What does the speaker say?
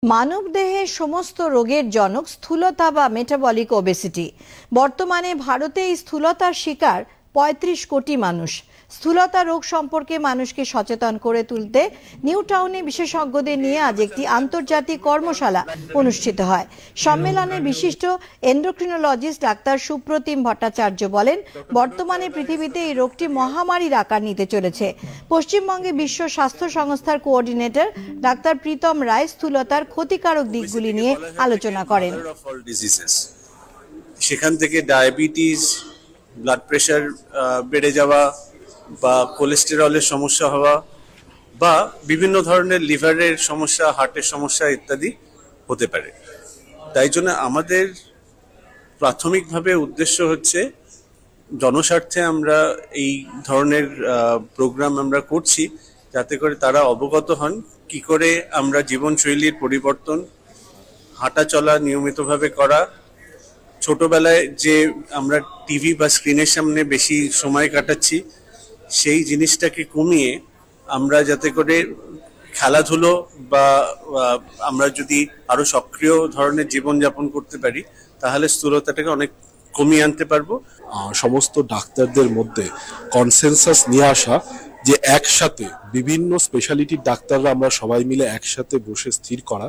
মানবদেহের সমস্ত রোগের জনক স্থূলতা বা মেটাবলিক ওবেসিটি। বর্তমানে ভারতে এই স্থূলতার শিকার ৩৫ কোটি মানুষ। স্থূলতা রোগ সম্পর্কে মানুষকে সচেতন করে তুলতে নিউ টাউনে বিশেষজ্ঞদের নিয়ে আজ একটি আন্তর্জাতিক কর্মশালা অনুষ্ঠিত হয়। সম্মেলনে বিশিষ্ট এন্ডোক্রিনোলজিস্ট ডাক্তার সুপ্রতিম ভট্টাচার্য বলেন, বর্তমানে পৃথিবীতে এই রোগটি মহামারীর আকার নিতে চলেছে। পশ্চিমবঙ্গে বিশ্ব স্বাস্থ্য সংস্থার কোঅর্ডিনেটর ডাক্তার প্রীতম রায় স্থূলতার ক্ষতিকারক দিকগুলি নিয়ে আলোচনা করেন। সেখান থেকে ডায়াবেটিস, ব্লাড প্রেশার বেড়ে যাওয়া বা কোলেস্টেরলের সমস্যা হওয়া বা বিভিন্ন ধরনের লিভারের সমস্যা, হার্টের সমস্যা ইত্যাদি হতে পারে। তাই জন্য আমাদের প্রাথমিকভাবে উদ্দেশ্য হচ্ছে জনস্বার্থে আমরা এই ধরনের প্রোগ্রাম আমরা করছি, যাতে করে তারা অবগত হন কি করে আমরা জীবনশৈলীর পরিবর্তন, হাঁটা চলা নিয়মিতভাবে করা, ছোটবেলায় যে আমরা টিভি বা স্ক্রিনের সামনে বেশি সময় কাটাচ্ছি সেই জিনিসটাকে কমিয়ে আমরা যাতে করে খেলাধুলো বা আমরা যদি আরো সক্রিয় ধরনের জীবনযাপন করতে পারি, তাহলে স্থূলতাটাকে অনেক কমিয়ে আনতে পারবো। সমস্ত ডাক্তারদের মধ্যে কনসেনসাস নিয়ে আসা যে একসাথে বিভিন্ন স্পেশালিটির ডাক্তাররা আমরা সবাই মিলে একসাথে বসে স্থির করা